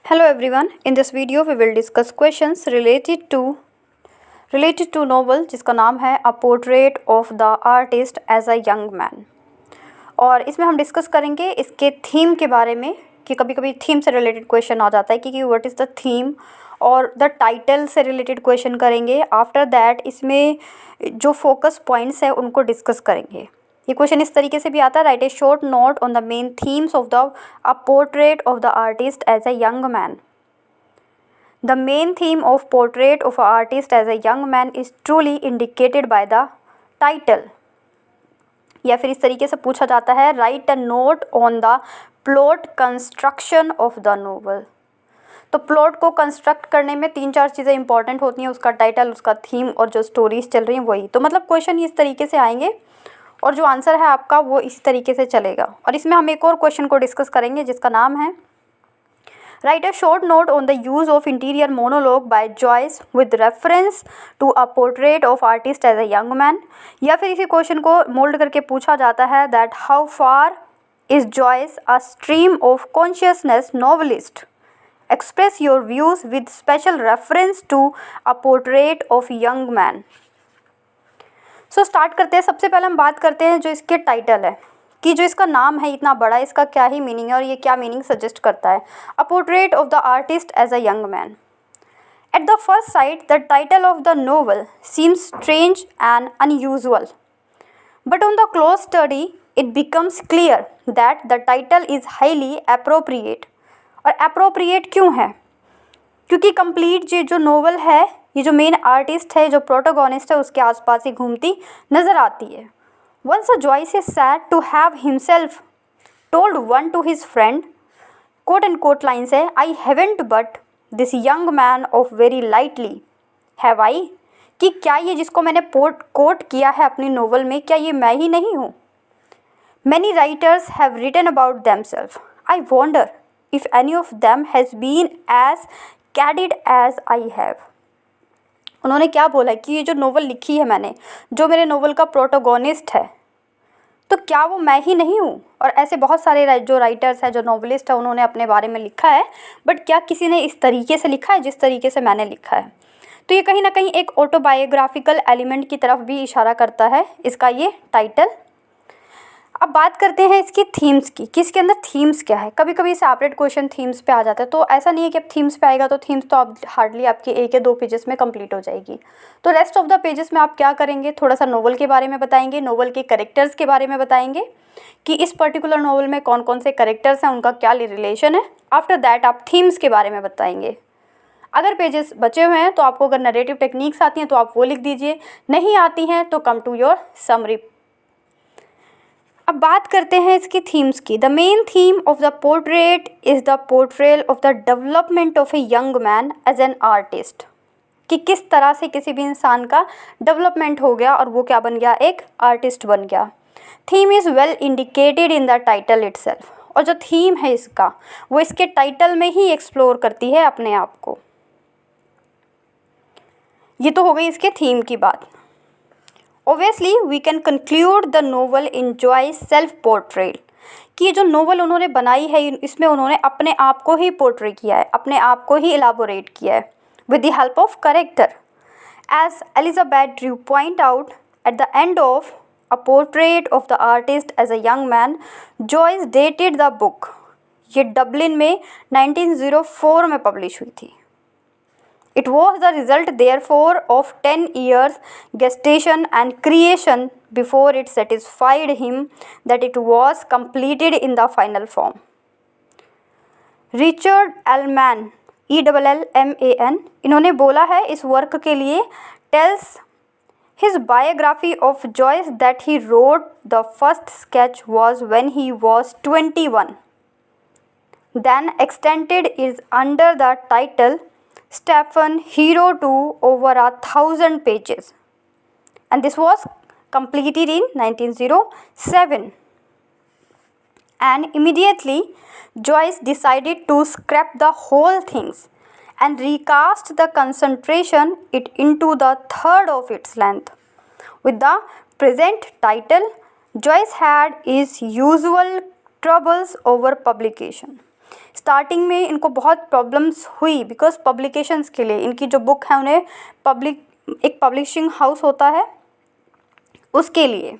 Hello everyone. In this video we will discuss questions related to novel जिसका नाम है A Portrait of the Artist as a Young Man। और इसमें हम discuss करेंगे इसके थीम के बारे में कि कभी कभी थीम से रिलेटेड क्वेश्चन आ जाता है कि व्हाट इज़ द थीम, और द टाइटल से रिलेटेड क्वेश्चन करेंगे। आफ्टर दैट इसमें जो फोकस पॉइंट्स है उनको डिस्कस करेंगे। ये क्वेश्चन इस तरीके से भी आता है, write a short note on the main themes of the a portrait of the artist as a young man. The main theme of portrait of a artist as a young man is truly indicated by the title. या फिर इस तरीके से पूछा जाता है, write a note on the plot construction of the novel. तो plot को कंस्ट्रक्ट करने में 3-4 चीज़ें इंपॉर्टेंट होती हैं, उसका टाइटल, उसका थीम और जो स्टोरीज चल रही हैं वही। तो मतलब क्वेश्चन इस तरीके से आएंगे और जो आंसर है आपका वो इसी तरीके से चलेगा। और इसमें हम एक और क्वेश्चन को डिस्कस करेंगे जिसका नाम है write a short note on the use of interior monologue by Joyce with reference to a portrait of artist as a young man. या फिर इसी क्वेश्चन को मोल्ड करके पूछा जाता है that how far is Joyce a stream of consciousness novelist, express your views with special reference to a portrait of young man. So start करते हैं। सबसे पहले हम बात करते हैं जो इसके टाइटल है कि जो इसका नाम है इतना बड़ा, इसका क्या ही मीनिंग है और ये क्या मीनिंग सजेस्ट करता है। A portrait of the artist as a young man. At the first sight the title of the novel seems strange and unusual, but on the close study it becomes clear that the title is highly appropriate. और appropriate क्यों है? क्योंकि complete जो novel है, ये जो main artist है, जो प्रोटोगोनिस्ट है, उसके आसपास ही घूमती नज़र आती है। Once a Joyce is said to have himself told one to his friend, quote and quote lines है, I haven't but this young man of very lightly have I, कि क्या ये जिसको मैंने कोट किया है अपनी नोवेल में, क्या ये मैं ही नहीं हूँ? Many writers have written about themselves, I wonder if any of them has been as candid as I have. उन्होंने क्या बोला कि ये जो नोवेल लिखी है मैंने, जो मेरे नोवेल का प्रोटोगोनिस्ट है, तो क्या वो मैं ही नहीं हूँ? और ऐसे बहुत सारे जो राइटर्स हैं, जो नोवेलिस्ट है, उन्होंने अपने बारे में लिखा है, बट क्या किसी ने इस तरीके से लिखा है जिस तरीके से मैंने लिखा है? तो ये कहीं ना कहीं एक ऑटोबायोग्राफिकल एलिमेंट की तरफ भी इशारा करता है इसका ये टाइटल। अब बात करते हैं इसकी थीम्स की कि इसके अंदर थीम्स क्या है। कभी कभी सेपरेट क्वेश्चन थीम्स पे आ जाता है, तो ऐसा नहीं है कि अब थीम्स पे आएगा तो थीम्स तो आप हार्डली आपके 1 या 2 पेजेस में कंप्लीट हो जाएगी। तो रेस्ट ऑफ द पेजेस में आप क्या करेंगे, थोड़ा सा नोवेल के बारे में बताएंगे, नोवेल के करेक्टर्स के बारे में बताएंगे कि इस पर्टिकुलर नोवेल में कौन कौन से करेक्टर्स हैं, उनका क्या रिलेशन है। आफ्टर दैट आप थीम्स के बारे में बताएंगे। अगर पेजेस बचे हुए हैं तो आपको अगर नरेटिव टेक्निक्स आती हैं तो आप वो लिख दीजिए, नहीं आती हैं तो कम टू योर समरी। अब बात करते हैं इसकी थीम्स की। The main theme of the portrait is the portrayal of the development of a young man as an artist, कि किस तरह से किसी भी इंसान का डेवलपमेंट हो गया और वो क्या बन गया, एक आर्टिस्ट बन गया। Theme is well indicated in the title itself. और जो थीम है इसका, वो इसके टाइटल में ही एक्सप्लोर करती है अपने आप को। ये तो हो गई इसके थीम की बात। Obviously, we can conclude the novel enjoys self-portrait, कि ये जो नोवेल उन्होंने बनाई है इसमें उन्होंने अपने आप को ही पोर्ट्रे किया है, अपने आप को ही एलाबोरेट किया है with the help of character. As Elizabeth Drew point out at the end of A Portrait of the Artist as a Young Man, Joyce dated the book. ये डबलिन में 1904 में पब्लिश हुई थी। It was the result therefore of 10 years gestation and creation before it satisfied him that it was completed in the final form. Richard Ellman, ELLMAN, इन्होंने बोला है इस work के लिए, tells his biography of Joyce that he wrote the first sketch was when he was 21. Then extended is under the title Stephen Hero to over 1,000 pages, and this was completed in 1907. And immediately Joyce decided to scrap the whole things and recast the concentration it into the third of its length. With the present title, Joyce had his usual troubles over publication. Starting में इनको बहुत problems हुई because publications के लिए, इनकी जो book है उन्हें एक पब्लिशिंग हाउस होता है उसके लिए।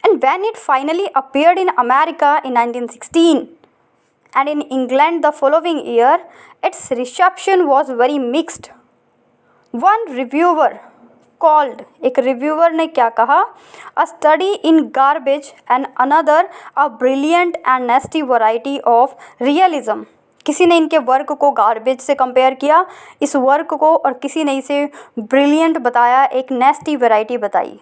And when it finally appeared in America in 1916 and in England the following year, its reception was very mixed. One reviewer called, एक रिव्यूअर ने क्या कहा, a study in garbage and another a brilliant and nasty variety of realism. किसी ने इनके work को garbage से compare किया इस वर्क को, और किसी ने इसे ब्रिलियंट बताया, एक नेस्टी वैरायटी बताई।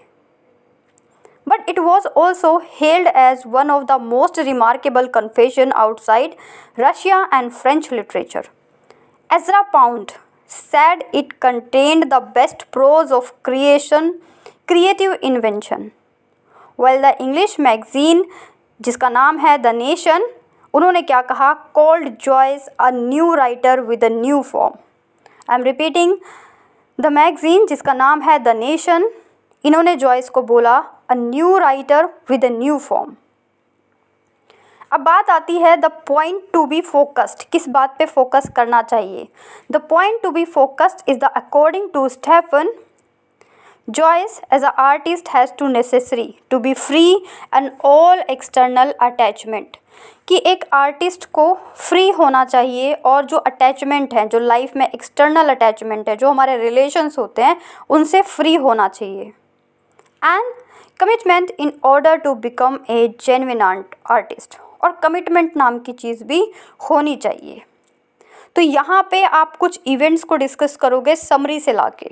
But it was also hailed as one of the most remarkable confession outside Russia and French literature. Ezra Pound said it contained the best prose of creative invention. While the English magazine, जिसका नाम है The Nation, उन्होंने क्या कहा, called Joyce a new writer with a new form. I am repeating, The magazine, जिसका नाम है The Nation, इन्होंने जॉयस को बोला a new writer with a new form. अब बात आती है the point to be focused, किस बात पे फोकस करना चाहिए। The point to be focused is the according to Stephen Joyce as a artist has to necessary to be free and all external attachment, कि एक आर्टिस्ट को free होना चाहिए और जो अटैचमेंट है, जो लाइफ में एक्सटर्नल अटैचमेंट है, जो हमारे रिलेशंस होते हैं, उनसे फ्री होना चाहिए। And commitment in order to become a genuine artist, और कमिटमेंट नाम की चीज़ भी होनी चाहिए। तो यहाँ पे आप कुछ इवेंट्स को डिस्कस करोगे समरी से लाके,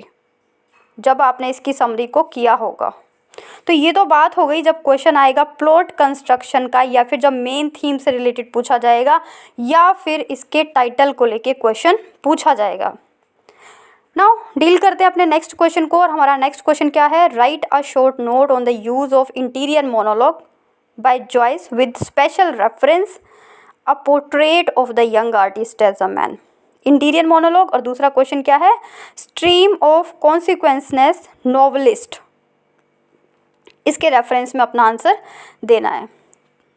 जब आपने इसकी समरी को किया होगा। तो ये तो बात हो गई जब क्वेश्चन आएगा प्लॉट कंस्ट्रक्शन का, या फिर जब मेन थीम से रिलेटेड पूछा जाएगा, या फिर इसके टाइटल को लेके क्वेश्चन पूछा जाएगा। नाउ डील करते हैं अपने नेक्स्ट क्वेश्चन को, और हमारा नेक्स्ट क्वेश्चन क्या है, write a short note on the use of interior monologue by Joyce with special reference a portrait of the young artist as a man. Interior monologue, और दूसरा क्वेश्चन क्या है, stream of consciousness novelist, इसके reference में अपना answer देना है।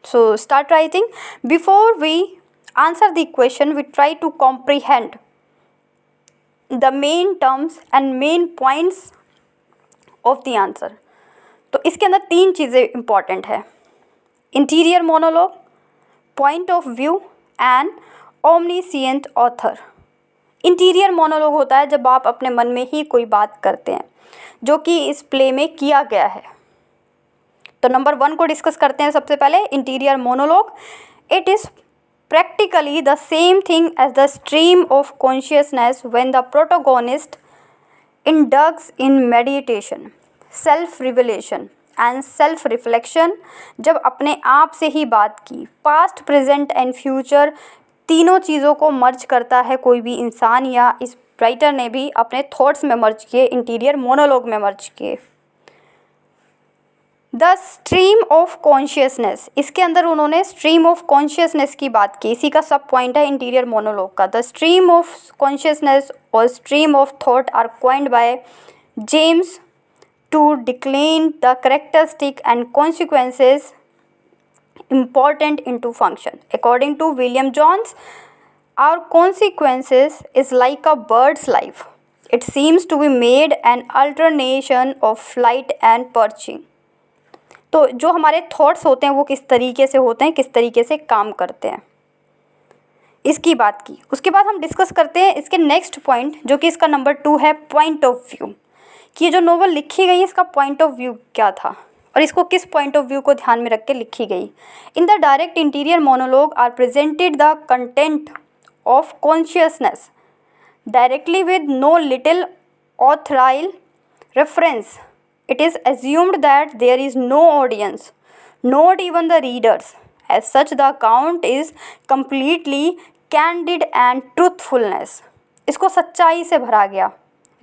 So start writing. Before we answer the question we try to comprehend the main terms and main points of the answer। तो इसके अंदर तीन चीज़ें इंपॉर्टेंट है, interior monologue, point of view and omniscient author. Interior monologue होता है जब आप अपने मन में ही कोई बात करते हैं, जो कि इस प्ले में किया गया है। तो नंबर 1 को डिस्कस करते हैं सबसे पहले, interior monologue. It is practically the same thing as the stream of consciousness when the protagonist indulges in meditation, self-revelation and self-reflection। जब अपने आप से ही बात की, पास्ट, प्रेजेंट एंड फ्यूचर तीनों चीज़ों को मर्ज करता है कोई भी इंसान, या इस राइटर ने भी अपने थॉट्स में मर्ज किए, इंटीरियर मोनोलॉग में मर्ज किए। द स्ट्रीम ऑफ कॉन्शियसनेस, इसके अंदर उन्होंने स्ट्रीम ऑफ कॉन्शियसनेस की बात की, इसी का सब पॉइंट है इंटीरियर मोनोलॉग का। द स्ट्रीम ऑफ कॉन्शियसनेस और stream of thought are coined by James to decline the characteristic and consequences important into function. According to William Jones, our consequences is like a bird's life. It seems to be made an alternation of flight and perching. तो जो हमारे thoughts होते हैं वो किस तरीके से होते हैं, किस तरीके से काम करते हैं, इसकी बात की। उसके बाद हम डिस्कस करते हैं इसके नेक्स्ट पॉइंट, जो कि इसका नंबर 2 है, पॉइंट ऑफ व्यू। कि ये जो नोवेल लिखी गई इसका पॉइंट ऑफ व्यू क्या था और इसको किस पॉइंट ऑफ व्यू को ध्यान में रख के लिखी गई। In the direct interior monologue are presented the content of consciousness directly with no little authorial reference. It is assumed that there is no audience, not even the readers. As such, the account is completely candid and truthfulness. इसको सच्चाई से भरा गया,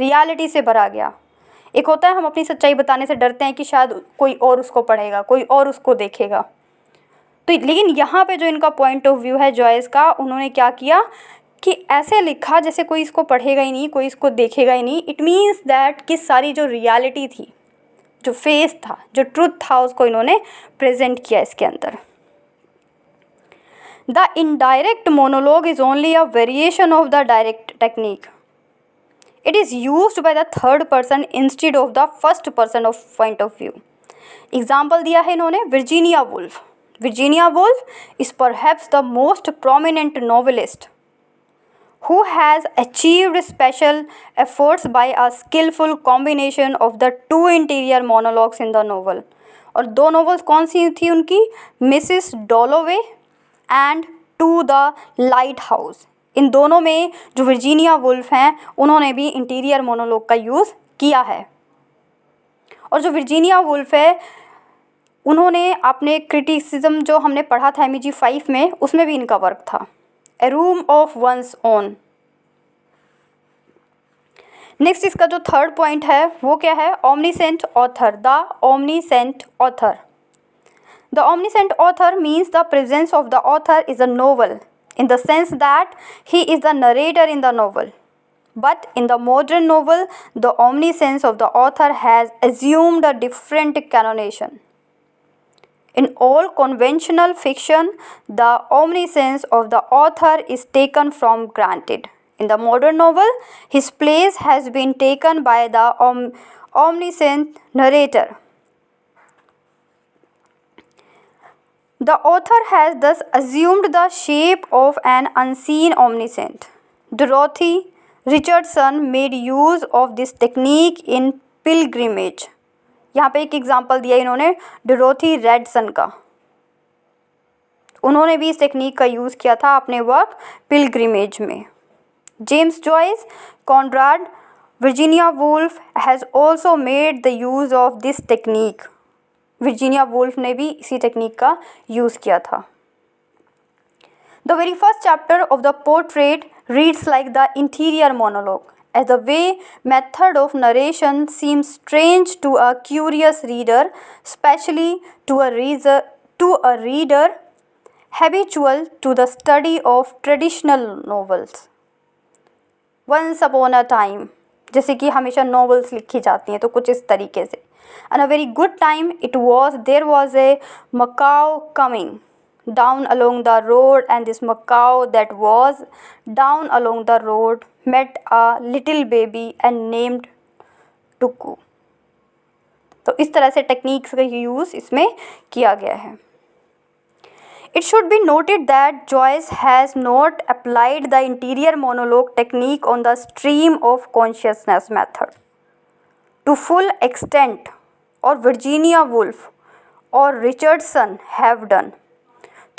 reality से भरा गया। एक होता है हम अपनी सच्चाई बताने से डरते हैं कि शायद कोई और उसको पढ़ेगा, कोई और उसको देखेगा। तो लेकिन यहाँ पे जो इनका पॉइंट ऑफ व्यू है जॉयस का, उन्होंने क्या किया कि ऐसे लिखा जैसे कोई इसको पढ़ेगा ही नहीं, कोई इसको देखेगा ही नहीं। इट मीन्स दैट कि सारी जो रियलिटी थी, जो फेस था, जो ट्रुथ था, उसको इन्होंने प्रेजेंट किया इसके अंदर। The indirect monologue is only a variation of the direct technique. It is used by the third person instead of the first person of point of view. Example दिया है इन्होंने Virginia Woolf. Virginia Woolf is perhaps the most prominent novelist who has achieved special efforts by a skillful combination of the two interior monologues in the novel. और दो novels कौन सी थी उनकी? Mrs Dalloway and To the Lighthouse. इन दोनों में जो वर्जीनिया वुल्फ हैं उन्होंने भी इंटीरियर मोनोलॉग का यूज़ किया है. और जो वर्जीनिया वुल्फ है उन्होंने अपने क्रिटिसिज्म जो हमने पढ़ा था MEG 5 में, उसमें भी इनका वर्क था. A room of one's own. Next इसका जो थर्ड पॉइंट है वो क्या है? Omniscient author. The omniscient author. The omniscient author means the presence of the author is a novel in the sense that he is the narrator in the novel. But in the modern novel, the omniscience of the author has assumed a different connotation. In all conventional fiction, the omniscience of the author is taken for granted. In the modern novel, his place has been taken by the omniscient narrator. The author has thus assumed the shape of an unseen omniscient. Dorothy Richardson made use of this technique in Pilgrimage. यहाँ पे एक example दिया इन्होंने Dorothy रेडसन का. उन्होंने भी इस technique का यूज़ किया था अपने वर्क पिलग्रिमेज में. James Joyce, Conrad, Virginia Woolf has also made the use of this technique. Virginia Woolf ने भी इसी टेक्निक का यूज़ किया था. The very first chapter of the Portrait reads like the interior monologue, as the way method of narration seems strange to a curious reader, especially to a reader habitual to the study of traditional novels. Once upon a time, जैसे कि हमेशा novels लिखी जाती हैं तो कुछ इस तरीके से. And a very good time there was a macaw coming down along the road, and this macaw that was down along the road met a little baby and named Tuku. तो इस तरह से टेक्निक्स का use इसमें किया गया है. It should be noted that Joyce has not applied the interior monologue technique on the stream of consciousness method to full extent, or Virginia Woolf or Richardson have done.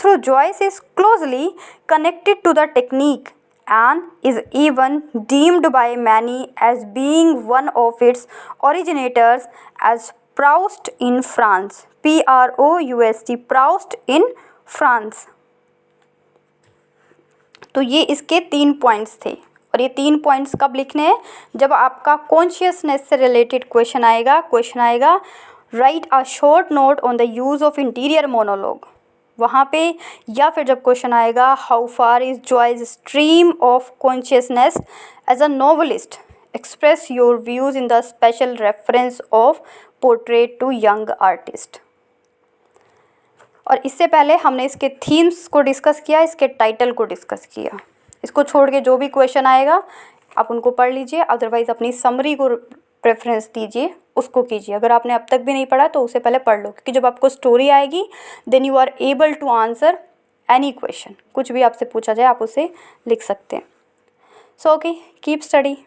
Though Joyce is closely connected to the technique and is even deemed by many as being one of its originators, as Proust in France. Proust, Proust in France. तो ये इसके 3 points थे. और ये 3 points कब लिखने हैं? जब आपका कॉन्शियसनेस से रिलेटेड क्वेश्चन आएगा write a short note on the use of interior monologue वहाँ पे, या फिर जब क्वेश्चन आएगा how far is Joyce's stream of consciousness as a novelist, express your views in the special reference of Portrait to young artist. और इससे पहले हमने इसके थीम्स को डिस्कस किया, इसके टाइटल को डिस्कस किया. इसको छोड़ के जो भी क्वेश्चन आएगा आप उनको पढ़ लीजिए, अदरवाइज़ अपनी समरी को प्रेफरेंस दीजिए, उसको कीजिए. अगर आपने अब तक भी नहीं पढ़ा तो उसे पहले पढ़ लो, क्योंकि जब आपको स्टोरी आएगी then you are able to answer any question. कुछ भी आपसे पूछा जाए आप उसे लिख सकते हैं. So okay, keep study.